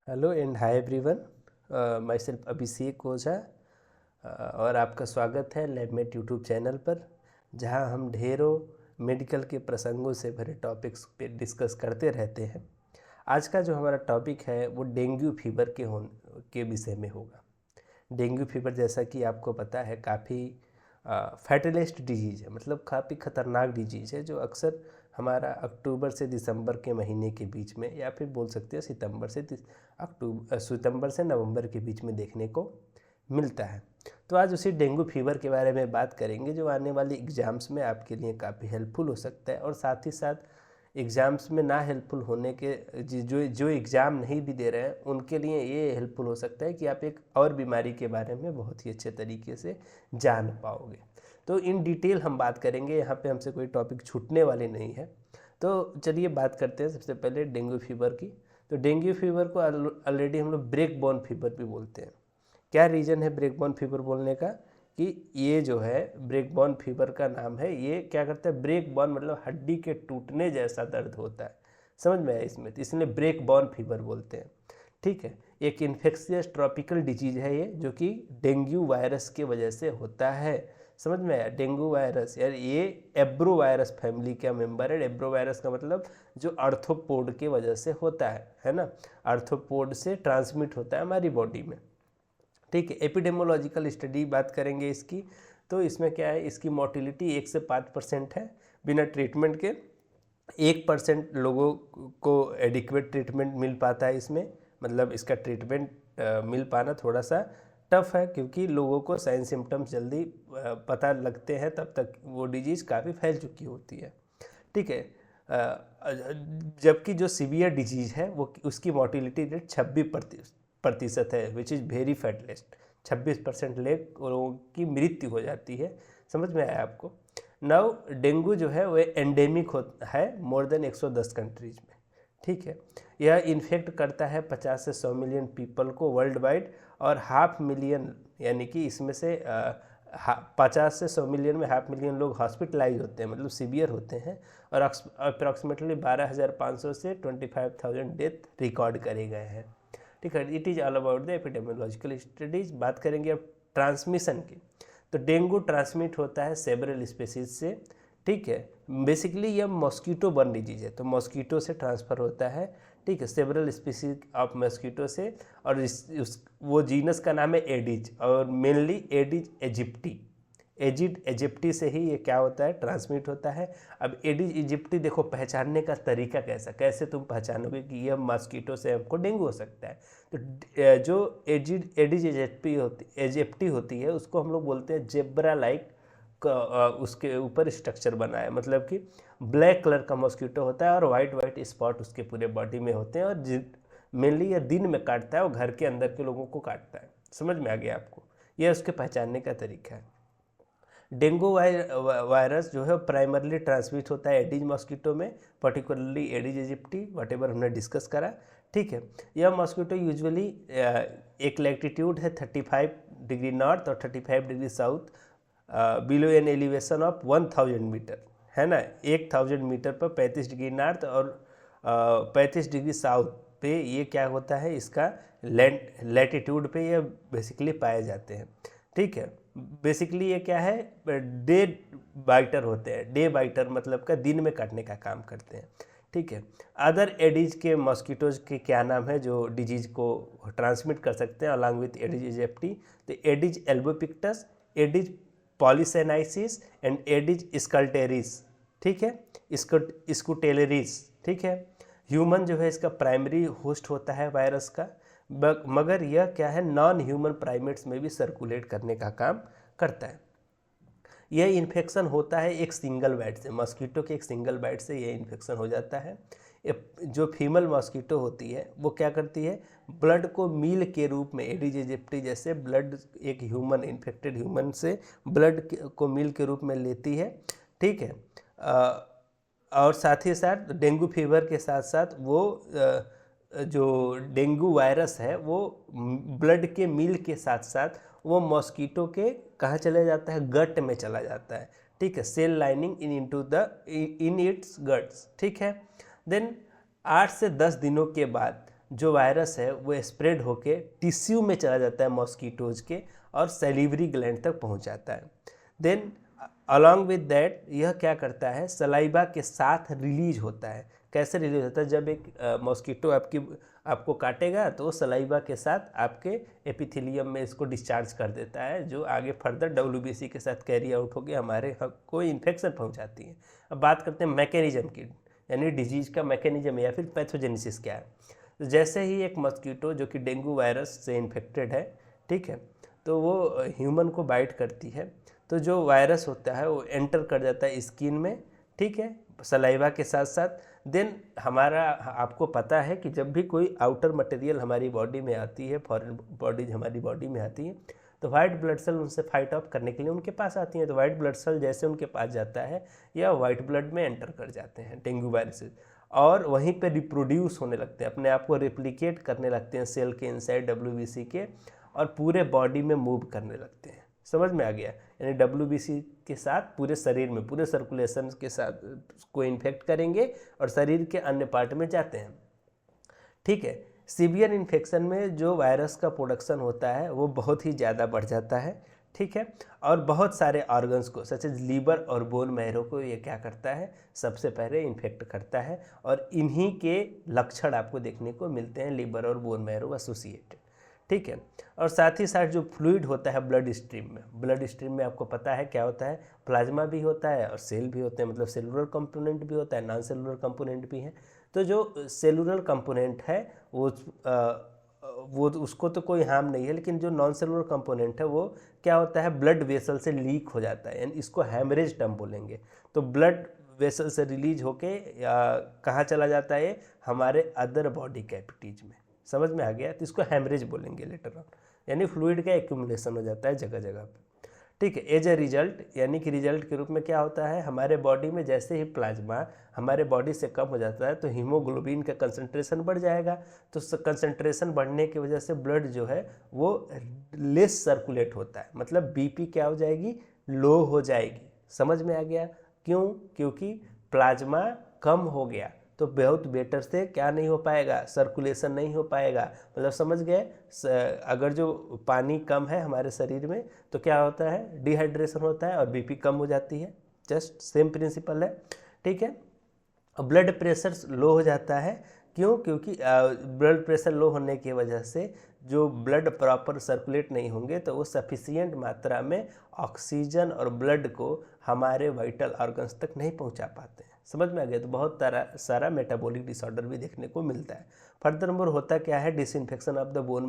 Hello and hi everyone, my self Abhishek Ojha और आपका स्वागत है लैबमेट यूट्यूब चैनल पर, जहां हम ढेरों मेडिकल के प्रसंगों से भरे टॉपिक्स पे डिस्कस करते रहते हैं। आज का जो हमारा टॉपिक है वो डेंगू फीवर के विषय में होगा। डेंगू फीवर, जैसा कि आपको पता है, काफ़ी फैटलिस्ट डिजीज़ है, मतलब काफ़ी ख़तरनाक डिजीज़ है, जो अक्सर हमारा अक्टूबर से दिसंबर के महीने के बीच में, या फिर बोल सकते हैं सितंबर से नवंबर के बीच में देखने को मिलता है। तो आज उसी डेंगू फीवर के बारे में बात करेंगे, जो आने वाली एग्ज़ाम्स में आपके लिए काफ़ी हेल्पफुल हो सकता है, और साथ ही साथ एग्ज़ाम्स में ना हेल्पफुल होने के जो जो एग्ज़ाम नहीं भी दे रहे हैं उनके लिए ये हेल्पफुल हो सकता है कि आप एक और बीमारी के बारे में बहुत ही अच्छे तरीके से जान पाओगे। तो इन डिटेल हम बात करेंगे, यहाँ पे हमसे कोई टॉपिक छूटने वाली नहीं है। तो चलिए बात करते हैं सबसे पहले डेंगू फीवर की। तो डेंगू फीवर को ऑलरेडी हम लोग ब्रेक बॉर्न फीवर भी बोलते हैं। क्या रीज़न है ब्रेक बॉर्न फीवर बोलने का? कि ये जो है ब्रेक बॉर्न फीवर का नाम है, ये क्या करता है, ब्रेक बॉर्न मतलब हड्डी के टूटने जैसा दर्द होता है। समझ में आया इसमें? तो इसलिए ब्रेक बॉर्न फीवर बोलते हैं। ठीक है, एक इन्फेक्शियस ट्रॉपिकल डिजीज है ये, जो कि डेंगू वायरस के वजह से होता है। समझ में आया? डेंगू वायरस यार ये एब्रो वायरस फैमिली का मेंबर है। एब्रो वायरस का मतलब जो आर्थ्रोपोड के वजह से होता है ना। आर्थ्रोपोड से ट्रांसमिट होता है हमारी बॉडी में। ठीक है, एपिडेमोलॉजिकल स्टडी बात करेंगे इसकी। तो इसमें क्या है, इसकी मोर्टिलिटी 1 से 5% है बिना ट्रीटमेंट के। 1% लोगों को एडिक्वेट ट्रीटमेंट मिल पाता है इसमें, मतलब इसका ट्रीटमेंट मिल पाना थोड़ा सा टफ है, क्योंकि लोगों को साइन सिम्टम्स जल्दी पता लगते हैं, तब तक वो डिजीज़ काफ़ी फैल चुकी होती है। ठीक है, जबकि जो सीवियर डिजीज है वो उसकी मोर्टिलिटी रेट 26% है, विच इज़ वेरी फैटलिस्ट। 26% लोगों की मृत्यु हो जाती है। समझ में आया आपको? नाउ डेंगू जो है वो एंडेमिक है मोर देन 110 कंट्रीज में। ठीक है, यह इन्फेक्ट करता है 50 से 100 मिलियन पीपल को वर्ल्ड वाइड, और 500,000 यानी कि इसमें से 50 से 100 मिलियन में 500,000 लोग हॉस्पिटलाइज होते हैं, मतलब सीवियर होते हैं, और अप्रॉक्सीमेटली 12,500 से 25,000 डेथ रिकॉर्ड करे गए हैं। ठीक है, it is all about the epidemiological studies. बात करेंगे अब ट्रांसमिशन की। तो डेंगू ट्रांसमिट होता है सेवरल स्पेसीज से। ठीक है, बेसिकली यह मॉस्कीटो बर्न डिजीज है, तो मॉस्कीटो से ट्रांसफ़र होता है। ठीक है, सेवरल स्पीसीज ऑफ मॉस्कीटो से, और वो जीनस का नाम है एडिज, और mainly adage aegypti. Edged aegypti से ही ये क्या होता है, ट्रांसमिट होता है। अब एडिज इजिप्टी देखो, पहचानने का तरीका कैसे तुम पहचानोगे कि यह मॉस्कीटो से हमको डेंगू हो सकता है? तो जो एडिज एजिप्टी होती है उसको हम लोग बोलते हैं जेब्रा लाइक, उसके ऊपर स्ट्रक्चर बना है, मतलब कि ब्लैक कलर का मॉस्किटो होता है और वाइट वाइट स्पॉट उसके पूरे बॉडी में होते हैं, और मेनली यह दिन में काटता है और घर के अंदर के लोगों को काटता है। समझ में आ गया आपको? यह उसके पहचानने का तरीका है। डेंगू वायरस जो है प्राइमरली ट्रांसमिट होता है एडिज मॉस्किटो में, पर्टिकुलरली एडिज इजिप्टी, वटेवर हमने डिस्कस करा। ठीक है, यह मॉस्किटो यूजुअली एक लैटिट्यूड है 35 डिग्री नॉर्थ और 35 degree south below an elevation of 1000 metre, है ना। 1000 मीटर पर 35 डिग्री नॉर्थ और 35 डिग्री साउथ पे ये क्या होता है, इसका लैटिट्यूड पे ये बेसिकली पाए जाते हैं। ठीक है, बेसिकली ये क्या है, डे बाइटर होते हैं। डे बाइटर मतलब का दिन में काटने का काम करते हैं। ठीक है, अदर एडिज के मॉस्किटोज के क्या नाम है जो डिजीज को ट्रांसमिट कर सकते हैं अलॉन्ग विथ एडिज इजिप्टी? तो Aedes albopictus, Aedes polynesiensis and Aedes scutellaris. ठीक है, स्कूटेलरिस। ठीक है, ह्यूमन जो है इसका प्राइमरी होस्ट होता है वायरस का, मगर यह क्या है, नॉन ह्यूमन प्राइमेट्स में भी सर्कुलेट करने का काम करता है। यह इन्फेक्शन होता है एक सिंगल बाइट से, मॉस्किटो के एक सिंगल बाइट से यह इन्फेक्शन हो जाता है। जो फीमेल मॉस्किटो होती है वो क्या करती है, ब्लड को मील के रूप में, एडिज इजिप्टी जैसे ब्लड, एक ह्यूमन इन्फेक्टेड ह्यूमन से ब्लड को मील के रूप में लेती है। ठीक है, और साथ ही साथ डेंगू फीवर के साथ साथ वो जो डेंगू वायरस है वो ब्लड के मील के साथ साथ वो मॉस्किटो के कहाँ चला जाता है, गट में चला जाता है। ठीक है, cell lining in its guts. ठीक है, देन 8 से 10 दिनों के बाद जो वायरस है वो स्प्रेड होके टिश्यू में चला जाता है मॉस्किटोज के और सैलिवरी ग्लैंड तक पहुंच जाता है। देन अलॉन्ग विद दैट यह क्या करता है, सलाइवा के साथ रिलीज होता है। कैसे रिलीज होता है, जब एक मॉस्किटो आपको काटेगा तो सलाइवा के साथ आपके एपिथेलियम में इसको डिस्चार्ज कर देता है, जो आगे फर्दर WBC के साथ कैरी आउट होकर हमारे को इन्फेक्शन पहुंचाती है। अब बात करते हैं मैकेनिज्म की, यानी डिजीज का मैकेनिज्म या फिर पैथोजेनेसिस क्या है। तो जैसे ही एक मॉस्किटो जो कि डेंगू वायरस से इन्फेक्टेड है, ठीक है, तो वो ह्यूमन को बाइट करती है, तो जो वायरस होता है वो एंटर कर जाता है स्किन में, ठीक है, सलाइवा के साथ साथ। देन हमारा आपको पता है कि जब भी कोई आउटर मटेरियल हमारी बॉडी में आती है, फॉरेन बॉडीज हमारी बॉडी में आती है, तो वाइट ब्लड सेल उनसे फाइट ऑफ करने के लिए उनके पास आती हैं। तो वाइट ब्लड सेल जैसे उनके पास जाता है या वाइट ब्लड में एंटर कर जाते हैं डेंगू वायरसेस, और वहीं पे रिप्रोड्यूस होने लगते हैं, अपने आप को रेप्लिकेट करने लगते हैं सेल के इनसाइड WBC के, और पूरे बॉडी में मूव करने लगते हैं। समझ में आ गया, यानी WBC के साथ पूरे शरीर में, पूरे सर्कुलेशन के साथ को इन्फेक्ट करेंगे और शरीर के अन्य पार्ट में जाते हैं, ठीक है। सीवियर इन्फेक्शन में जो वायरस का प्रोडक्शन होता है वो बहुत ही ज़्यादा बढ़ जाता है, ठीक है, और बहुत सारे ऑर्गन्स को सच एज लीवर और बोन मैरो को ये क्या करता है, सबसे पहले इन्फेक्ट करता है, और इन्हीं के लक्षण आपको देखने को मिलते हैं लीवर और बोन मैरो एसोसिएटेड, ठीक है। और साथ ही साथ जो फ्लूइड होता है ब्लड स्ट्रीम में आपको पता है क्या होता है, प्लाज्मा भी होता है और सेल भी होते हैं, मतलब सेलुलर कंपोनेंट भी होता है, नॉन सेलुलर कंपोनेंट भी है। तो जो सेलुलर कंपोनेंट है वो उसको तो कोई हार्म नहीं है, लेकिन जो नॉन सेलुलर कंपोनेंट है वो क्या होता है, ब्लड वेसल से लीक हो जाता है, यानी इसको हैमरेज टर्म बोलेंगे। तो ब्लड वेसल से रिलीज होके कहाँ चला जाता है, हमारे अदर बॉडी कैविटीज में। समझ में आ गया, तो इसको हैमरेज बोलेंगे लेटर ऑन, यानी फ्लूइड का एक्यूमुलेशन हो जाता है जगह जगह पे, ठीक है। एज ए रिजल्ट, यानी कि रिजल्ट के रूप में क्या होता है, हमारे बॉडी में जैसे ही प्लाज्मा हमारे बॉडी से कम हो जाता है तो हीमोग्लोबिन का कंसंट्रेशन बढ़ जाएगा। तो कंसंट्रेशन बढ़ने की वजह से ब्लड जो है वो लेस सर्कुलेट होता है, मतलब BP क्या हो जाएगी, लो हो जाएगी। समझ में आ गया, क्यों, क्योंकि प्लाज्मा कम हो गया, तो बहुत बेटर से क्या नहीं हो पाएगा, सर्कुलेशन नहीं हो पाएगा। मतलब समझ गए, अगर जो पानी कम है हमारे शरीर में तो क्या होता है, डिहाइड्रेशन होता है और BP कम हो जाती है, जस्ट सेम प्रिंसिपल है, ठीक है। ब्लड प्रेशर लो हो जाता है, क्यों, क्योंकि ब्लड प्रेशर लो होने की वजह से जो ब्लड प्रॉपर सर्कुलेट नहीं होंगे तो वो सफिशिएंट मात्रा में ऑक्सीजन और ब्लड को हमारे वाइटल ऑर्गन्स तक नहीं पहुंचा पाते हैं। समझ में आ गया, तो बहुत सारा मेटाबॉलिक डिसऑर्डर भी देखने को मिलता है। फर्दर नंबर होता क्या है, disinfection of the bone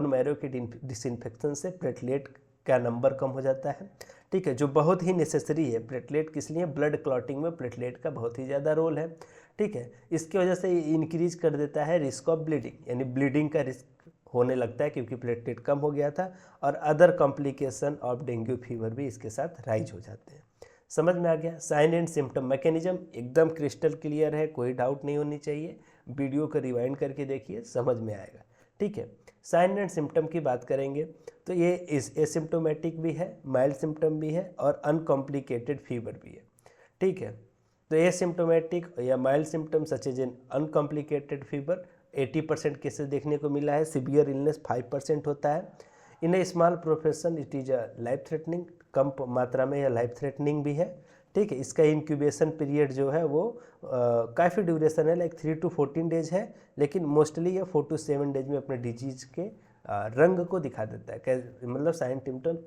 marrow की डिसइंफेक्शन से प्लेटलेट का नंबर कम हो जाता है, ठीक है, जो बहुत ही नेसेसरी है। प्लेटलेट किस लिए, ब्लड क्लॉटिंग में प्लेटलेट का बहुत ही ज़्यादा रोल है, ठीक है। इसकी वजह से इंक्रीज कर देता है रिस्क ऑफ ब्लीडिंग, यानी ब्लीडिंग का रिस्क होने लगता है क्योंकि प्लेटलेट कम हो गया था, और other complication of dengue fever भी इसके साथ राइज हो जाते हैं। समझ में आ गया, साइन एंड सिम्टम मैकेनिज्म एकदम क्रिस्टल क्लियर है, कोई डाउट नहीं होनी चाहिए। वीडियो को रिवाइंड करके देखिए, समझ में आएगा, ठीक है। साइन एंड सिम्टम की बात करेंगे तो ये एसिम्टोमेटिक भी है, माइल्ड सिम्टम भी है और अनकॉम्प्लिकेटेड फीवर भी है, ठीक है। तो एसिम्टोमेटिक या mild symptom such as an uncomplicated fever 80% cases देखने को मिला है, सिवियर इलनेस 5% होता है। In a small profession it is a life threatening, कम मात्रा में यह लाइफ थ्रेटनिंग भी है, ठीक है। इसका इंक्यूबेशन पीरियड जो है वो काफ़ी ड्यूरेशन है, लाइक 3 to 14 डेज है, लेकिन मोस्टली ये 4 to 7 डेज में अपने डिजीज के रंग को दिखा देता है, मतलब साइन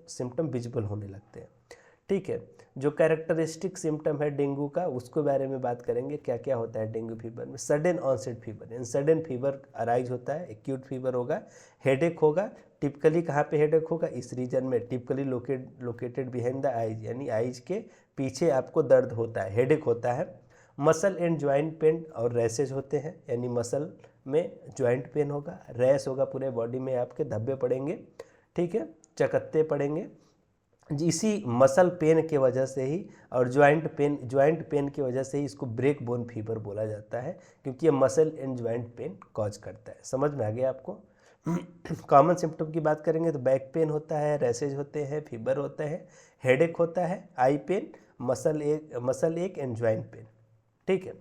सिम्टम विजिबल होने लगते हैं, ठीक है। जो कैरेक्टरिस्टिक सिम्टम है डेंगू का उसके बारे में बात करेंगे, क्या क्या होता है डेंगू फीवर में। सडन ऑनसेट फीवर, यानी सडन फीवर अराइज होता है, एक्यूट फीवर होगा, हेडेक होगा। टिपिकली कहाँ पे हेडेक होगा, इस रीजन में, typically located behind the eyes, यानी आइज के पीछे आपको दर्द होता है, हेडेक होता है। मसल एंड ज्वाइंट पेन और रैसेज होते हैं, यानी मसल में ज्वाइंट पेन होगा, रैश होगा, पूरे बॉडी में आपके धब्बे पड़ेंगे, ठीक है, चकत्ते पड़ेंगे। इसी मसल पेन के वजह से ही और ज्वाइंट पेन की वजह से ही इसको ब्रेक बोन फीवर बोला जाता है, क्योंकि ये muscle and joint pain cause करता है। समझ में आ गया आपको। कॉमन सिम्टम की बात करेंगे तो बैक पेन होता है, रैसेज होते हैं, फीवर होता है, हेडेक होता है, आई पेन, मसल एक एंड ज्वाइंट पेन, ठीक है।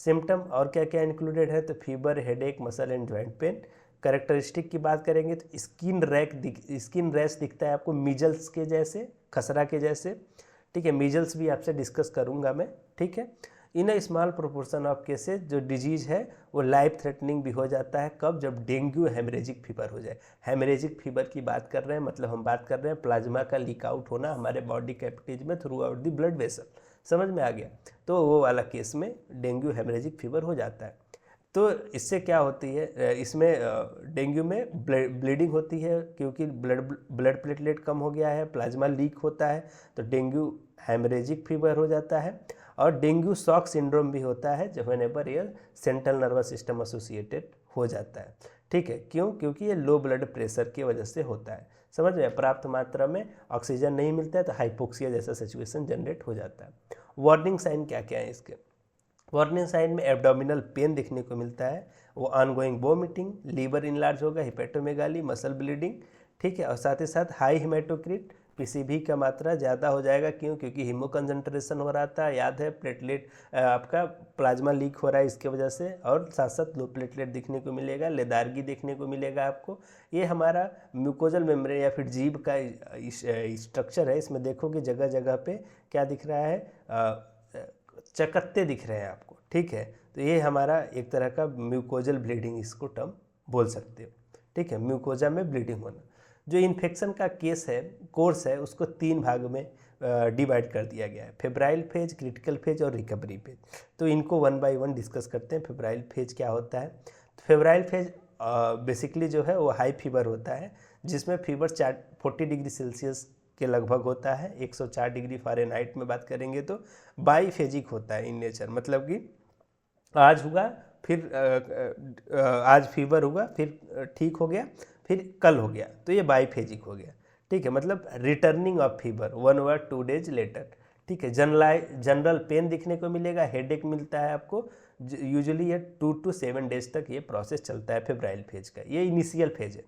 सिम्टम और क्या क्या इंक्लूडेड है, तो fever, headache, muscle and joint pain. Characteristic की बात करेंगे तो स्किन रैश दिखता है आपको मीजल्स के जैसे, खसरा के जैसे, ठीक है। मीजल्स भी आपसे डिस्कस करूंगा मैं, ठीक है। In a small proportion of cases जो डिजीज है वो लाइफ थ्रेटनिंग भी हो जाता है, कब, जब डेंगू हेमरेजिक फीवर हो जाए। हेमरेजिक फीवर की बात कर रहे हैं, मतलब हम बात कर रहे हैं प्लाज्मा का लीक आउट होना हमारे बॉडी कैविटीज में through out the blood vessel, समझ में आ गया। तो वो वाला केस में डेंगू हेमरेजिक फीवर हो जाता है। तो इससे क्या होती है, इसमें डेंगू में ब्लीडिंग होती है, क्योंकि ब्लड प्लेटलेट कम हो गया है, प्लाज्मा लीक होता है, तो डेंगू हेमरेजिक फीवर हो जाता है। और डेंगू शॉक सिंड्रोम भी होता है जब व्हेनेवर ये सेंट्रल नर्वस सिस्टम एसोसिएटेड हो जाता है, ठीक है। क्यों? क्योंकि ये लो ब्लड प्रेशर की वजह से होता है, समझ में। पर्याप्त मात्रा में ऑक्सीजन नहीं मिलता है तो हाइपोक्सिया जैसा सिचुएशन जनरेट हो जाता है। वार्निंग साइन क्या क्या है इसके? वार्निंग साइन में एब्डोमिनल पेन देखने को मिलता है, वो ऑनगोइंग वोमिटिंग, लीवर इनलार्ज होगा, हिपेटोमेगाली, मसल ब्लीडिंग, ठीक है। और साथ ही साथ हाई हिमेटोक्रिट, पीसीबी का मात्रा ज़्यादा हो जाएगा, क्यों? क्योंकि हीमो कंसंट्रेशन हो रहा था, याद है, प्लेटलेट आपका प्लाज्मा लीक हो रहा है इसके वजह से। और साथ साथ लो प्लेटलेट दिखने को मिलेगा, लेदारगी देखने को मिलेगा आपको। ये हमारा म्यूकोजल मेम्ब्रेन या फिर जीभ का स्ट्रक्चर है, इसमें देखोगे जगह जगह पे क्या दिख रहा है, चकत्ते दिख रहे हैं आपको, ठीक है। तो ये हमारा एक तरह का म्यूकोजल ब्लीडिंग इसको टर्म बोल सकते हो, ठीक है, म्यूकोजा में ब्लीडिंग होना। जो इन्फेक्शन का केस है, कोर्स है, उसको 3 भाग में डिवाइड कर दिया गया है, फेब्राइल फेज, क्रिटिकल फेज और रिकवरी फेज। तो इनको 1 बाय 1 डिस्कस करते हैं। फेब्राइल फेज क्या होता है? तो फेब्राइल फेज बेसिकली जो है वो हाई फीवर होता है, जिसमें फीवर 40 डिग्री सेल्सियस के लगभग होता है, 104 डिग्री फ़ारेनहाइट में बात करेंगे तो। बाईफेजिक होता है इन नेचर, मतलब कि आज हुआ, फिर आज फीवर हुआ, फिर ठीक हो गया, फिर कल हो गया, तो ये बाईफेजिक हो गया, ठीक है। मतलब रिटर्निंग ऑफ फीवर 1 और 2 डेज लेटर, ठीक है। जनरल पेन दिखने को मिलेगा, हेडेक मिलता है आपको। यूजुअली ये 2 to 7 डेज तक ये प्रोसेस चलता है फेब्राइल फेज का, ये इनिशियल फेज है,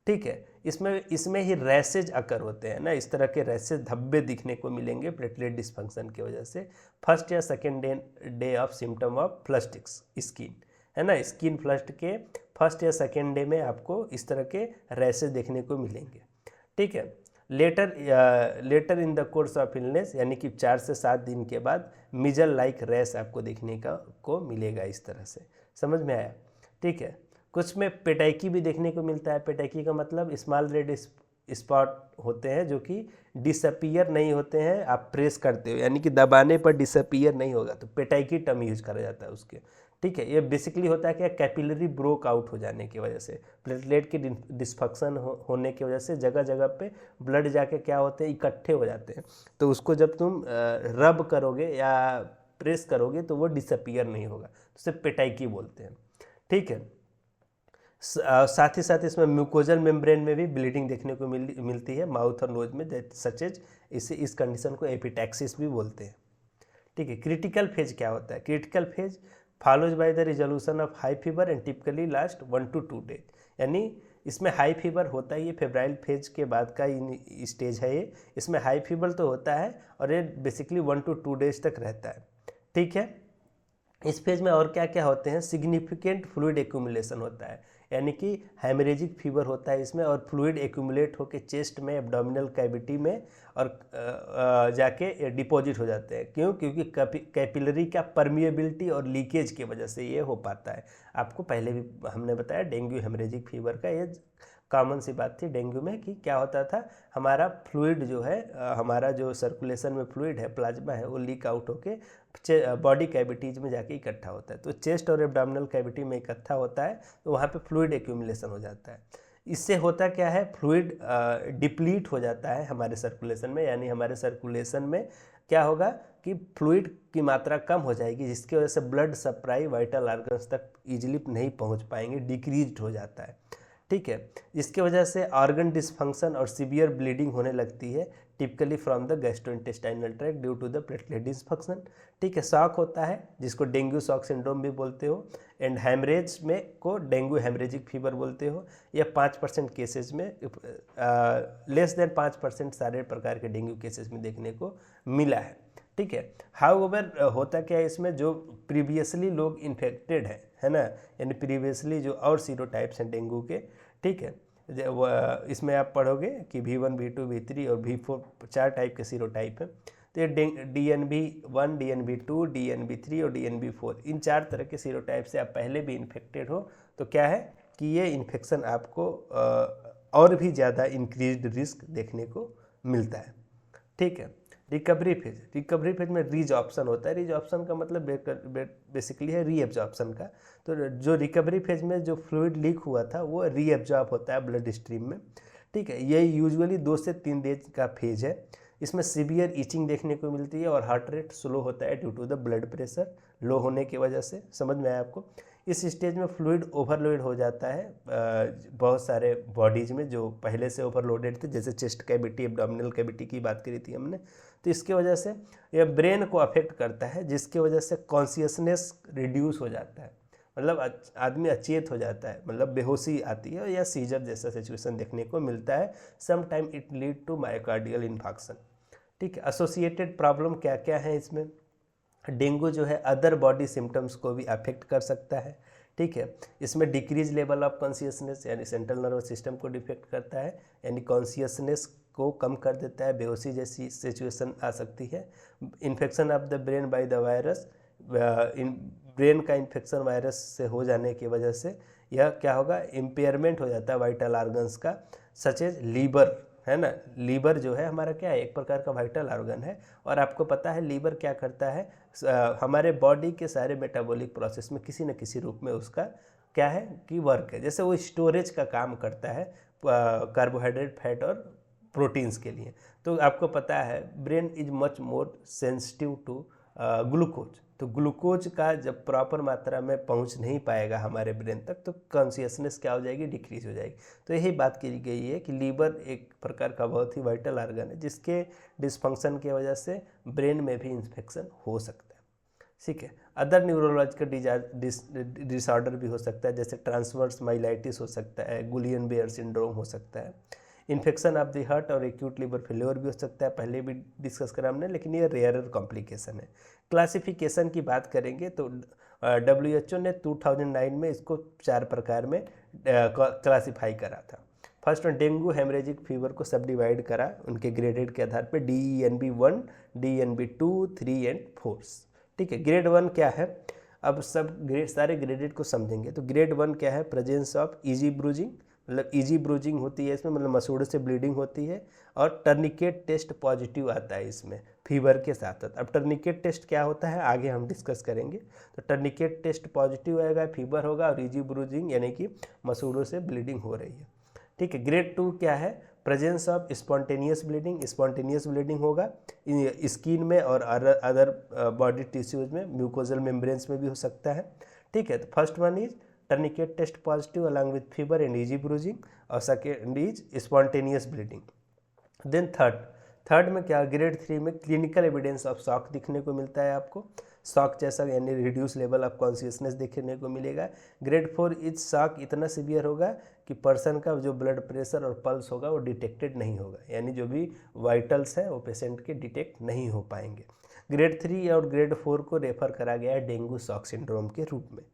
ठीक है। इसमें ही रैसेज अकर होते हैं ना, इस तरह के रैसेज, धब्बे दिखने को मिलेंगे प्लेटलेट डिस्फंक्शन की वजह से। फर्स्ट या second day of symptom of flushed skin, है ना, स्किन फ्लस्ड के फर्स्ट या सेकेंड डे में आपको इस तरह के रैसेज देखने को मिलेंगे, ठीक है। Later in the course of illness, यानी कि 4 से 7 दिन के बाद मिजल लाइक रैश आपको देखने को मिलेगा, इस तरह से, समझ में आया, ठीक है। कुछ में पेटाइकी भी देखने को मिलता है। पेटाइकी का मतलब स्मॉल रेड स्पॉट होते हैं जो कि डिसअपियर नहीं होते हैं, आप प्रेस करते हो, यानी कि दबाने पर डिसअपियर नहीं होगा, तो पेटाइकी टर्म यूज करा जाता है उसके, ठीक है। ये बेसिकली होता है कि कैपिलरी ब्रोक आउट हो जाने की वजह से, प्लेटलेट की डिस्फंक्शन होने की वजह से जगह जगह पे ब्लड जाके क्या होते हैं, इकट्ठे हो जाते हैं। तो उसको जब तुम रब करोगे या प्रेस करोगे तो वो डिसअपियर नहीं होगा, तो उसे पेटाइकी बोलते हैं, ठीक है। साथ ही साथ इसमें म्यूकोजल मेम्ब्रेन में भी ब्लीडिंग देखने को मिलती है, माउथ और नोज में, सच एज इस कंडीशन को एपिटैक्सिस भी बोलते हैं, ठीक है। क्रिटिकल फेज क्या होता है? Critical phase follows by the resolution of high fever and typically last 1 to 2 days, यानी इसमें हाई फीवर होता है, ये फेब्राइल फेज के बाद का स्टेज है ये। इसमें हाई फीवर तो होता है और ये बेसिकली 1 to 2 डेज तक रहता है, ठीक है। इस फेज में और क्या क्या होते हैं? सिग्निफिकेंट फ्लूइड एक्यूमुलेशन होता है, यानी कि हेमरेजिक फीवर होता है इसमें, और फ्लूइड एक्यूमुलेट होकर चेस्ट में, एब्डोमिनल कैविटी में और जाके डिपॉजिट हो जाते हैं। क्यों? क्योंकि कैपिलरी का परमिएबिलिटी और लीकेज की वजह से ये हो पाता है। आपको पहले भी हमने बताया डेंगू हेमरेजिक फीवर का ये कॉमन सी बात थी डेंगू में, कि क्या होता था, हमारा फ्लूइड जो है, हमारा जो सर्कुलेशन में फ्लूइड है, प्लाज्मा है, वो लीक आउट होके बॉडी कैविटीज में जाके इकट्ठा होता है। तो चेस्ट और एब्डोमिनल कैविटी में इकट्ठा होता है, तो वहाँ पे फ्लूइड एक्यूमुलेशन हो जाता है। इससे होता क्या है, फ्लूइड डिप्लीट हो जाता है हमारे सर्कुलेशन में, यानी हमारे सर्कुलेशन में क्या होगा कि फ्लूइड की मात्रा कम हो जाएगी, जिसकी वजह से ब्लड सप्लाई वाइटल ऑर्गन्स तक ईजिली नहीं पहुँच पाएंगे, डिक्रीज हो जाता है, ठीक है। इसके वजह से ऑर्गन डिसफंक्शन और सीवियर ब्लीडिंग होने लगती है, typically from the gastrointestinal tract due to the platelet dysfunction, ठीक है। शॉक होता है, जिसको डेंगू शॉक सिंड्रोम भी बोलते हो, एंड हेमरेज में को डेंगू हेमरेजिक फीवर बोलते हो। यह 5% केसेज में, लेस देन 5% सारे प्रकार के डेंगू केसेज में देखने को मिला है, ठीक है। हाउएवर होता क्या है इसमें, जो प्रीवियसली लोग इन्फेक्टेड है ना, यानी प्रीवियसली जो और सीरोटाइप्स हैं डेंगू के, ठीक है, इसमें आप पढ़ोगे कि V1 V2 V3 और V4 4 टाइप के सीरोटाइप हैं। तो ये DNB1 DNB2 DNB3 और DNB4 इन 4 तरह के सीरोटाइप से आप पहले भी इन्फेक्टेड हो तो क्या है कि ये इन्फेक्शन आपको और भी ज़्यादा इंक्रीज्ड रिस्क देखने को मिलता है, ठीक है। रिकवरी फेज में रीजॉर्प्शन होता है। रीजॉर्प्शन का मतलब बेसिकली है रीएब्जॉर्प्शन का। तो जो रिकवरी फेज में जो फ्लूइड लीक हुआ था वो रीएब्जॉर्ब होता है ब्लड स्ट्रीम में, ठीक है। ये यूजुअली 2 से 3 दिन का फेज है। इसमें सीवियर ईचिंग देखने को मिलती है और हार्ट रेट स्लो होता है due to the blood pressure low होने की वजह से। समझ में आया आपको। इस स्टेज में फ्लूइड ओवरलोड हो जाता है बहुत सारे बॉडीज में जो पहले से ओवरलोडेड थे, जैसे चेस्ट कैविटी, एब्डोमिनल कैविटी की बात करी थी हमने। तो इसके वजह से यह ब्रेन को अफेक्ट करता है, जिसकी वजह से कॉन्शियसनेस रिड्यूस हो जाता है, मतलब आदमी अचेत हो जाता है, मतलब बेहोशी आती है या सीजर जैसा सिचुएशन देखने को मिलता है। Some time it lead to myocardial infarction, ठीक है। एसोसिएटेड प्रॉब्लम क्या क्या है इसमें, डेंगू जो है अदर बॉडी सिम्टम्स को भी अफेक्ट कर सकता है, ठीक है। इसमें डिक्रीज लेवल ऑफ कॉन्शियसनेस यानी सेंट्रल नर्वस सिस्टम को डिफेक्ट करता है, यानी कॉन्शियसनेस को कम कर देता है, बेहोशी जैसी सिचुएशन आ सकती है। Infection of the brain by the virus, brain का इन्फेक्शन वायरस से हो जाने की वजह से यह क्या होगा, इम्पेयरमेंट हो जाता है वाइटल ऑर्गन्स का, सच एज लीवर, है ना। लीवर जो है हमारा क्या है, एक प्रकार का वाइटल ऑर्गन है। और आपको पता है लीवर क्या करता है, हमारे बॉडी के सारे मेटाबॉलिक प्रोसेस में किसी न किसी रूप में उसका क्या है कि वर्क है। जैसे वो स्टोरेज का काम करता है कार्बोहाइड्रेट, फैट और प्रोटीन्स के लिए। तो आपको पता है brain is much more sensitive to glucose. तो ग्लूकोज का जब प्रॉपर मात्रा में पहुंच नहीं पाएगा हमारे ब्रेन तक तो कॉन्शियसनेस क्या हो जाएगी, डिक्रीज हो जाएगी। तो यही बात की गई है कि लीवर एक प्रकार का बहुत ही वाइटल ऑर्गन है, जिसके डिसफंक्शन की वजह से ब्रेन में भी इन्फेक्शन हो सकता है, ठीक है। अदर न्यूरोलॉजिकल डिसऑर्डर भी हो सकता है, जैसे ट्रांसवर्स माइलाइटिस हो सकता है, गुलियन बेयर सिंड्रोम हो सकता है, इन्फेक्शन ऑफ द हार्ट और एक्यूट लिवर फेल्योर भी हो सकता है, पहले भी डिस्कस करा हमने, लेकिन ये रेयरर कॉम्प्लिकेशन है। क्लासिफिकेशन की बात करेंगे तो WHO ने 2009 में इसको 4 प्रकार में क्लासिफाई करा था। First one, dengue haemorrhagic fever को सब डिवाइड करा उनके ग्रेडेड के आधार पे, DENB1, DNB2, 3 एंड 4, ठीक है। ग्रेड 1 क्या है, अब सब सारे ग्रेडेड को समझेंगे। तो ग्रेड 1 क्या है, प्रेजेंस ऑफ इजी ब्रूजिंग, मतलब इजी ब्रूजिंग होती है इसमें, मतलब मसूड़े से ब्लीडिंग होती है, और टर्निकेट टेस्ट पॉजिटिव आता है इसमें फीवर के साथ साथ। अब टर्निकेट टेस्ट क्या होता है आगे हम डिस्कस करेंगे। तो टर्निकेट टेस्ट पॉजिटिव आएगा, फीवर होगा और इजी ब्रूजिंग यानी कि मसूड़ों से ब्लीडिंग हो रही है, ठीक है। ग्रेड 2 क्या है, presence of spontaneous bleeding, spontaneous bleeding होगा स्किन में और अदर बॉडी टिश्यूज में, म्यूकोजल मेम्ब्रेन्स में भी हो सकता है, ठीक है। तो first one is tourniquet test positive along with fever and easy bruising, और second is spontaneous bleeding. Then third में क्या, ग्रेड 3 में क्लिनिकल एविडेंस ऑफ शॉक दिखने को मिलता है आपको, शॉक जैसा यानी रिड्यूस लेवल ऑफ कॉन्शियसनेस देखने को मिलेगा। ग्रेड 4 इज शॉक इतना सीवियर होगा कि पर्सन का जो ब्लड प्रेशर और पल्स होगा वो डिटेक्टेड नहीं होगा, यानी जो भी वाइटल्स हैं वो पेशेंट के डिटेक्ट नहीं हो पाएंगे। ग्रेड 3 और ग्रेड 4 को रेफर करा गया है डेंगू शॉक सिंड्रोम के रूप में,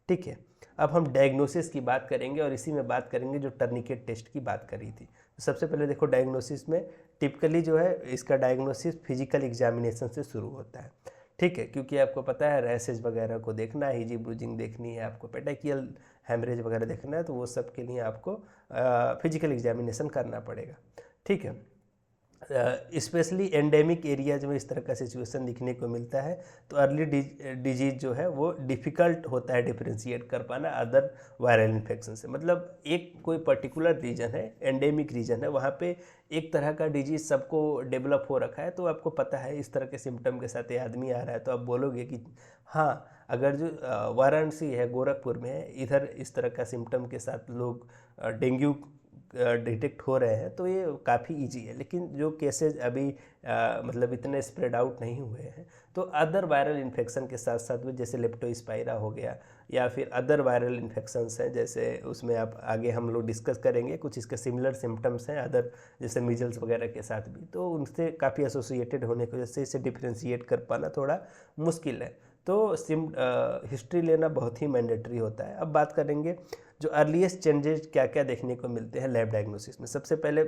ठीक है। अब हम डायग्नोसिस की बात करेंगे और इसी में बात करेंगे जो टर्निकेट टेस्ट की बात करी थी। तो सबसे पहले देखो डायग्नोसिस में टिपिकली जो है इसका डायग्नोसिस फिजिकल एग्जामिनेशन से शुरू होता है, ठीक है, क्योंकि आपको पता है रैसेज वगैरह को देखना है, इजी ब्रूजिंग देखनी है, आपको पेटाइकियल हैमरेज वगैरह देखना है, तो वो सब के लिए आपको फिजिकल एग्जामिनेशन करना पड़ेगा, ठीक है। स्पेशली एंडेमिक एरियाज में इस तरह का सिचुएशन दिखने को मिलता है। तो अर्ली डिजीज जो है वो डिफ़िकल्ट होता है डिफ्रेंशिएट कर पाना अदर वायरल इन्फेक्शन से। मतलब एक कोई पर्टिकुलर रीजन है, एंडेमिक रीजन है, वहाँ पे एक तरह का डिजीज सबको डेवलप हो रखा है, तो आपको पता है इस तरह के सिम्टम के साथ ये आदमी आ रहा है, तो आप बोलोगे कि हाँ, अगर जो वाराणसी है, गोरखपुर में है, इधर इस तरह का सिम्टम के साथ लोग डेंगू डिटेक्ट हो रहे हैं तो ये काफ़ी इजी है। लेकिन जो केसेज अभी मतलब इतने स्प्रेड आउट नहीं हुए हैं, तो अदर वायरल इन्फेक्शन के साथ साथ में जैसे लेप्टोस्पाइरा हो गया या फिर अदर वायरल इन्फेक्शंस हैं, जैसे उसमें आप आगे हम लोग डिस्कस करेंगे, कुछ इसके सिमिलर सिम्टम्स हैं अदर जैसे मीजल्स वगैरह के साथ भी, तो उनसे काफ़ी एसोसिएटेड होने की वजह से इसे डिफ्रेंशिएट कर पाना थोड़ा मुश्किल है। तो हिस्ट्री लेना बहुत ही मैंडेटरी होता है। अब बात करेंगे जो अर्लीस्ट चेंजेस क्या क्या देखने को मिलते हैं लैब डायग्नोसिस में। सबसे पहले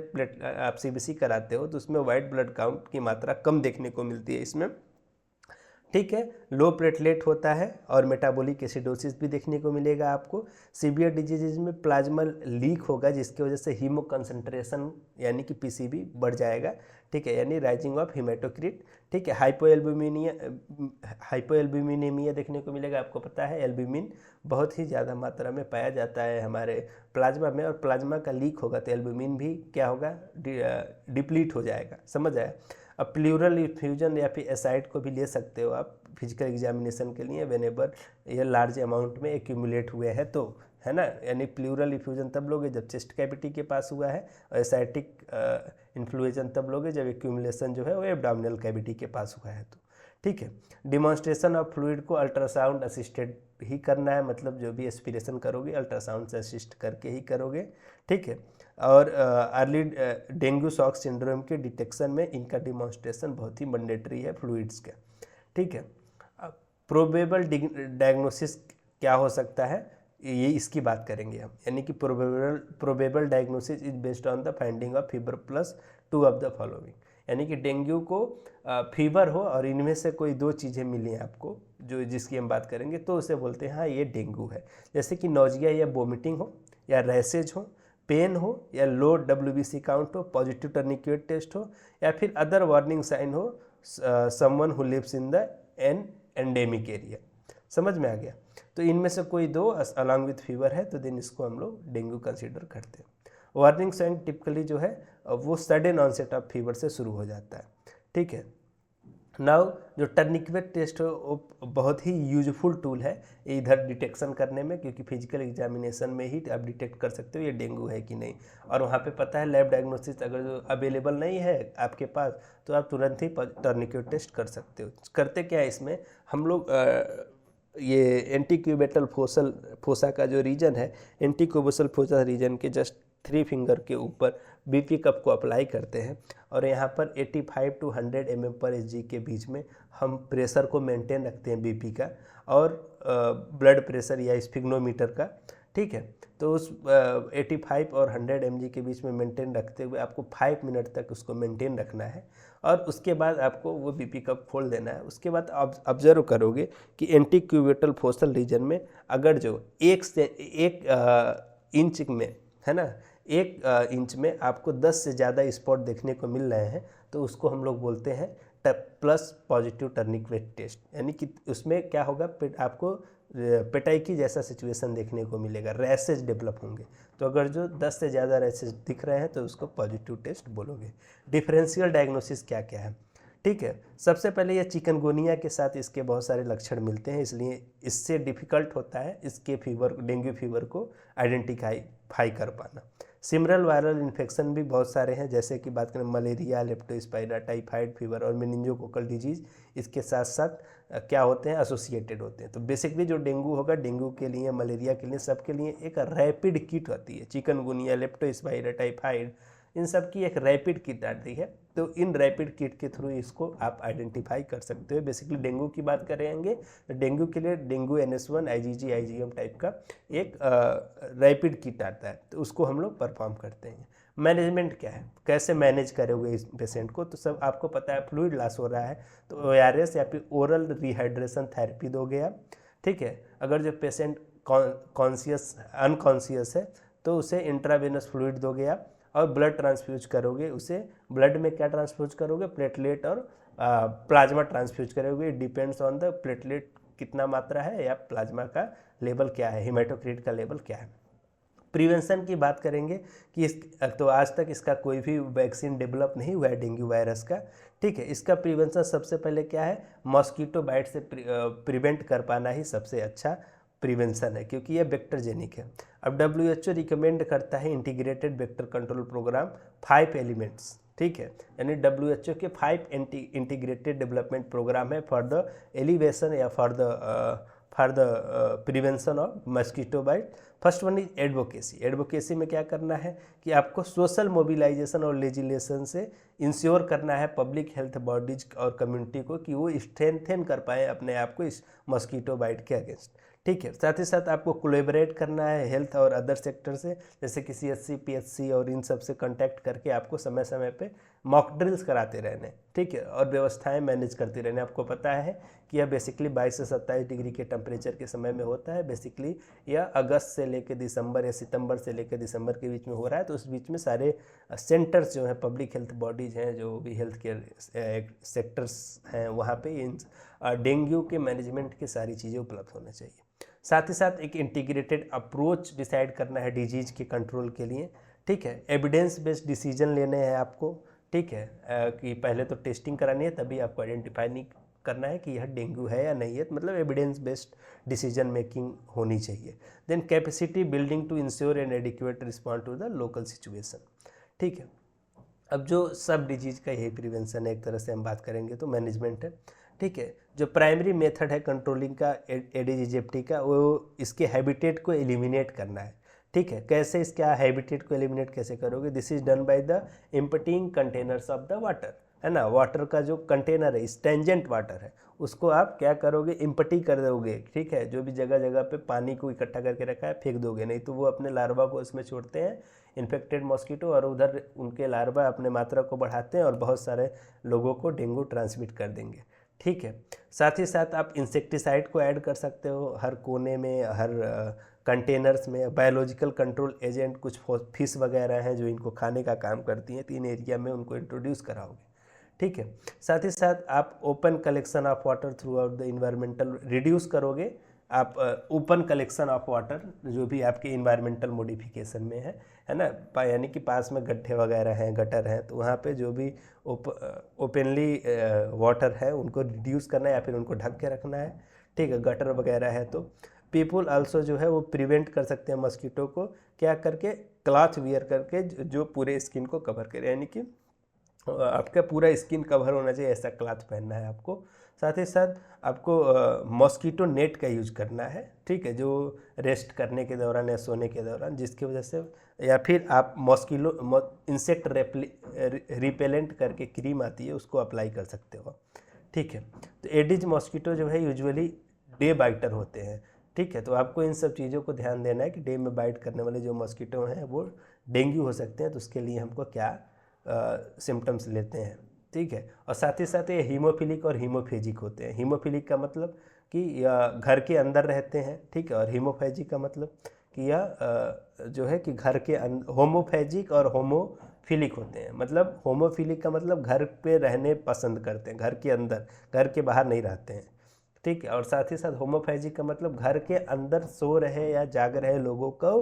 आप सीबीसी कराते हो तो उसमें वाइट ब्लड काउंट की मात्रा कम देखने को मिलती है इसमें, ठीक है। लो प्लेटलेट होता है और मेटाबॉलिक एसिडोसिस भी देखने को मिलेगा आपको। सीवियर डिजीज में प्लाज्मा लीक होगा जिसकी वजह से हीमो कंसंट्रेशन यानी कि पीसीबी बढ़ जाएगा, ठीक है, यानी राइजिंग ऑफ हीमेटोक्रिट, ठीक है। हाइपोएल्ब्यूमिनेमिया देखने को मिलेगा। आपको पता है एल्ब्यूमिन बहुत ही ज़्यादा मात्रा में पाया जाता है हमारे प्लाज्मा में, और प्लाज्मा का लीक होगा तो एल्ब्यूमिन भी क्या होगा, डिप्लीट हो जाएगा, समझ आया। अब प्लूरल इफ्यूजन या फिर एसाइड को भी ले सकते हो आप फिजिकल एग्जामिनेशन के लिए वेनेबर ये लार्ज अमाउंट में एक्यूमुलेट हुए हैं तो, है ना। यानी प्लूरल इफ्यूजन तब लोगे जब चेस्ट कैविटी के पास हुआ है, और एसाइटिक इन्फ्लुएजन तब लोगे जब एक्यूमुलेशन जो है वो एब्डोमिनल कैविटी के पास हुआ है तो, ठीक है। डिमॉन्स्ट्रेशन ऑफ फ्लूइड को अल्ट्रासाउंड असिस्टेड ही करना है, मतलब जो भी एस्पिरेशन करोगे अल्ट्रासाउंड से असिस्ट करके ही करोगे, ठीक है। और अर्ली डेंगू शॉक सिंड्रोम के डिटेक्शन में इनका डिमॉन्स्ट्रेशन बहुत ही मैंडेटरी है फ्लूइड्स का, ठीक है। प्रोबेबल डायग्नोसिस क्या हो सकता है, ये इसकी बात करेंगे हम, यानी कि probable diagnosis is based on the finding of fever plus 2 of the following, यानी कि डेंगू को फीवर हो और इनमें से कोई 2 चीज़ें मिली आपको जो जिसकी हम बात करेंगे तो उसे बोलते हैं हाँ ये डेंगू है। जैसे कि नोजिया या वोमिटिंग हो, या रैसेज हो, पेन हो, या लो WBC काउंट हो, पॉजिटिव टर्निक्यूट टेस्ट हो, या फिर अदर वार्निंग साइन हो, someone who lives in the endemic area. समझ में आ गया। तो इनमें से कोई 2 अलॉन्ग विथ फीवर है तो देन इसको हम लोग डेंगू कंसीडर करते हैं। वार्निंग साइन टिपिकली जो है वो सडन ऑनसेट ऑफ फीवर से शुरू हो जाता है, ठीक है। नाउ जो टर्निक्वेट टेस्ट है वो बहुत ही यूजफुल टूल है इधर डिटेक्शन करने में, क्योंकि फिजिकल एग्जामिनेशन में ही आप डिटेक्ट कर सकते हो ये डेंगू है कि नहीं, और वहाँ पे पता है लैब डायग्नोसिस अगर जो अवेलेबल नहीं है आपके पास तो आप तुरंत ही टर्निक्वेट टेस्ट कर सकते हो। करते क्या है इसमें हम लोग ये एंटीक्यूबेटल फोसा का जो रीजन है, एंटीक्यूबेटल फोसा रीजन के जस्ट 3 फिंगर के ऊपर बीपी कप को अप्लाई करते हैं, और यहाँ पर 85 to 100 mm/Hg के बीच में हम प्रेशर को मेंटेन रखते हैं बीपी का और ब्लड प्रेशर या स्फिग्नोमीटर का, ठीक है। तो उस 85 और 100 mg के बीच में मेंटेन रखते हुए आपको 5 मिनट तक उसको मेंटेन रखना है, और उसके बाद आपको वो बीपी कप खोल देना है। उसके बाद आप ऑब्जर्व करोगे कि एंटीक्यूबेटल फोसल रीजन में अगर जो 1 इंच में, है ना, 1 इंच में आपको 10 से ज़्यादा स्पॉट देखने को मिल रहे हैं तो उसको हम लोग बोलते हैं प्लस पॉजिटिव टर्निक्वेट टेस्ट, यानी कि उसमें क्या होगा, आपको पेटाइकी जैसा सिचुएशन देखने को मिलेगा, रैसेज डेवलप होंगे। तो अगर जो 10 से ज़्यादा रैसेज दिख रहे हैं तो उसको पॉजिटिव टेस्ट बोलोगे। डिफरेंशियल डायग्नोसिस क्या क्या है, ठीक है। सबसे पहले ये चिकनगुनिया के साथ इसके बहुत सारे लक्षण मिलते हैं, इसलिए इससे डिफ़िकल्ट होता है इसके डेंगू फीवर को आइडेंटिफाई कर पाना। सिमिलर वायरल इन्फेक्शन भी बहुत सारे हैं, जैसे कि बात करें मलेरिया, लेप्टोस्पाइरा, टाइफाइड फीवर और मेनिंजोकोकल डिजीज़, इसके साथ साथ क्या होते हैं, एसोसिएटेड होते हैं। तो बेसिकली जो डेंगू होगा, डेंगू के लिए, मलेरिया के लिए, सबके लिए एक रैपिड किट होती है। चिकनगुनिया, लेप्टोस्पाइरा, टाइफाइड, इन सब की एक रैपिड किट आती है, तो इन रैपिड किट के थ्रू इसको आप आइडेंटिफाई कर सकते हो। बेसिकली डेंगू की बात करेंगे तो डेंगू के लिए dengue NS1 IgG IgM type का एक रैपिड किट आता है, तो उसको हम लोग परफॉर्म करते हैं। मैनेजमेंट क्या है, कैसे मैनेज करोगे इस पेशेंट को, तो सब आपको पता है फ्लूइड लॉस हो रहा है तो ORS या फिर ओरल रिहाइड्रेशन थेरेपी दोगे आप, ठीक है। अगर जो पेशेंट अनकॉन्शियस है तो उसे इंट्रावेनस फ्लूइड दोगे आप, और ब्लड ट्रांसफ्यूज करोगे उसे। ब्लड में क्या ट्रांसफ्यूज करोगे, प्लेटलेट और प्लाज्मा ट्रांसफ्यूज करोगे। डिपेंड्स ऑन द प्लेटलेट कितना मात्रा है या प्लाज्मा का लेवल क्या है, हेमाटोक्रिट का लेवल क्या है। प्रिवेंशन की बात करेंगे कि तो आज तक इसका कोई भी वैक्सीन डेवलप नहीं हुआ है डेंगू वायरस का, ठीक है। इसका प्रिवेंशन सबसे पहले क्या है, मॉस्किटो बाइट से प्रिवेंट कर पाना ही सबसे अच्छा प्रिवेंशन है, क्योंकि ये वेक्टरजेनिक है। अब WHO रिकमेंड करता है integrated vector control programme 5 elements, ठीक है, यानी WHO के 5 इंटीग्रेटेड डेवलपमेंट प्रोग्राम है फॉर द एलिवेशन या for the prevention of mosquito bite. First one is advocacy. Advocacy में क्या करना है कि आपको सोशल मोबिलाइजेशन और लेजिस्लेशन से इंश्योर करना है पब्लिक हेल्थ बॉडीज और कम्युनिटी को कि वो स्ट्रेंथन कर पाए अपने आप को इस मस्कीटो बाइट के अगेंस्ट, ठीक है। साथ ही साथ आपको कोलैबोरेट करना है हेल्थ और अदर सेक्टर से, जैसे कि CSC, PHC और इन सब से कांटेक्ट करके आपको समय समय पे मॉक ड्रिल्स कराते रहने, ठीक है, और व्यवस्थाएं मैनेज करती रहने। आपको पता है कि यह बेसिकली 22 से 27 डिग्री के टेम्परेचर के समय में होता है। बेसिकली यह अगस्त से लेकर दिसंबर या सितंबर से लेकर दिसंबर के बीच में हो रहा है। तो उस बीच में सारे सेंटर्स जो हैं, पब्लिक हेल्थ बॉडीज हैं, जो भी हेल्थ केयर सेक्टर्स हैं, वहाँ पे इन डेंगू के मैनेजमेंट की सारी चीज़ें उपलब्ध होना चाहिए। साथ ही साथ एक इंटीग्रेटेड अप्रोच डिसाइड करना है डिजीज के कंट्रोल के लिए, ठीक है। एविडेंस बेस्ड डिसीजन लेने हैं आपको, ठीक है, कि पहले तो टेस्टिंग करानी है, तभी आपको आइडेंटिफाई नहीं करना है कि यह डेंगू है या नहीं है, मतलब एविडेंस बेस्ड डिसीजन मेकिंग होनी चाहिए। Then capacity building to ensure an adequate respond to the local situation, ठीक है। अब जो सब डिजीज का यही प्रिवेंशन है, एक तरह से हम बात करेंगे तो मैनेजमेंट है, ठीक है। जो प्राइमरी मेथड है कंट्रोलिंग का एडिस इजिप्टी का, वो इसके हैबिटेट को एलिमिनेट करना है, ठीक है। कैसे इसका हैबिटेट को एलिमिनेट कैसे करोगे? This is done by the emptying containers of the water, है ना। वाटर का जो कंटेनर है, स्टेंजेंट वाटर है, उसको आप क्या करोगे? एम्प्टी कर दोगे, ठीक है। जो भी जगह जगह पे पानी को इकट्ठा करके रखा है फेंक दोगे, नहीं तो वो अपने लार्वा को उसमें छोड़ते हैं, इन्फेक्टेड मॉस्किटो, और उधर उनके लार्वा अपने मात्रा को बढ़ाते हैं और बहुत सारे लोगों को डेंगू ट्रांसमिट कर देंगे, ठीक है। साथ ही साथ आप इंसेक्टिसाइड को ऐड कर सकते हो हर कोने में, हर कंटेनर्स में। बायोलॉजिकल कंट्रोल एजेंट, कुछ फिश वगैरह हैं जो इनको खाने का काम करती हैं, 3 एरिया में उनको इंट्रोड्यूस कराओगे, ठीक है। साथ ही साथ आप open collection of water through out the environmental reduce करोगे आप ओपन कलेक्शन ऑफ वाटर, जो भी आपके इन्वायरमेंटल मॉडिफिकेशन में है ना, यानी कि पास में गड्ढे वगैरह हैं, गटर हैं, तो वहाँ पे जो भी ओपनली वाटर है उनको रिड्यूस करना है या फिर उनको ढक के रखना है, ठीक है। गटर वगैरह है तो पीपुल आल्सो जो है वो प्रिवेंट कर सकते हैं मस्कीटो को, क्या करके? क्लॉथ वियर करके, जो पूरे स्किन को कवर करे, यानी कि आपका पूरा स्किन कवर होना चाहिए, ऐसा क्लॉथ पहनना है आपको। साथ ही साथ आपको मॉस्कीटो नेट का यूज करना है, ठीक है, जो रेस्ट करने के दौरान या सोने के दौरान, जिसकी वजह से, या फिर आप इंसेक्ट रिपेलेंट करके क्रीम आती है, उसको अप्लाई कर सकते हो, ठीक है। तो एडिज मॉस्कीटो जो है यूजुअली डे बाइटर होते हैं, ठीक है। तो आपको इन सब चीज़ों को ध्यान देना है कि डे में बाइट करने वाले जो मॉस्कीटो हैं वो डेंगू हो सकते हैं, तो उसके लिए हमको क्या सिम्टम्स लेते हैं, ठीक है। और साथ ही साथ ये हीमोफिलिक और हीमोफेजिक होते हैं। हीमोफिलिक का मतलब कि घर के अंदर रहते हैं, ठीक है, और हीमोफेजिक का मतलब कि यह जो है कि घर के होमोफेजिक और होमोफिलिक होते हैं। मतलब होमोफिलिक का मतलब घर पे रहने पसंद करते हैं, घर के अंदर, घर के बाहर नहीं रहते हैं, ठीक है। और साथ ही साथ होमोफेजिक का मतलब घर के अंदर सो रहे या जाग रहे लोगों को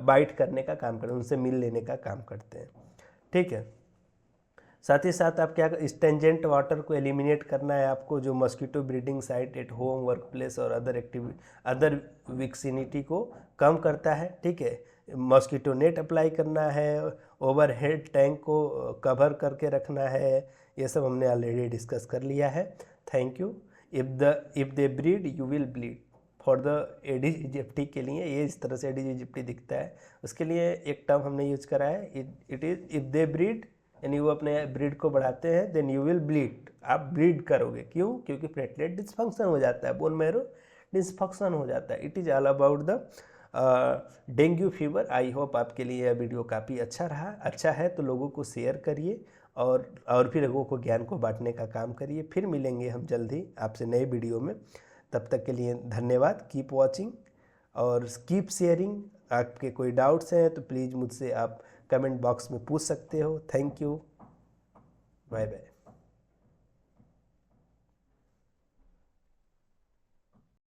बाइट करने का काम करते हैं, उनसे मिल लेने का काम करते हैं, ठीक है। साथ ही साथ आप क्या, स्टेंजेंट वाटर को एलिमिनेट करना है आपको, जो mosquito breeding site at home, work place और अदर विक्सिनिटी को कम करता है, ठीक है। मॉस्किटो नेट अप्लाई करना है, ओवरहेड टैंक को कवर करके रखना है, ये सब हमने ऑलरेडी डिस्कस कर लिया है। Thank you. If they breed you will bleed, for the Aedes इजिप्टी के लिए ये इस तरह से एडिस इजिप्टी दिखता है, उसके लिए एक टर्म हमने यूज करा है, it is if they breed, यानी वो अपने ब्रीड को बढ़ाते हैं, देन यू विल ब्लीड, आप ब्रीड करोगे। क्यों? क्योंकि प्लेटलेट डिस्फंक्शन हो जाता है, बोन मैरो डिस्फंक्शन हो जाता है। It is all about the dengue fever. I hope आपके लिए यह वीडियो काफ़ी अच्छा रहा। अच्छा है तो लोगों को शेयर करिए और भी लोगों को ज्ञान को बांटने का काम करिए। फिर मिलेंगे हम जल्द ही आपसे नए वीडियो में, तब तक के लिए धन्यवाद। कीप वॉचिंग और कीप शेयरिंग। आपके कोई डाउट्स हैं तो प्लीज़ मुझसे आप कमेंट बॉक्स में पूछ सकते हो। Thank you, bye bye.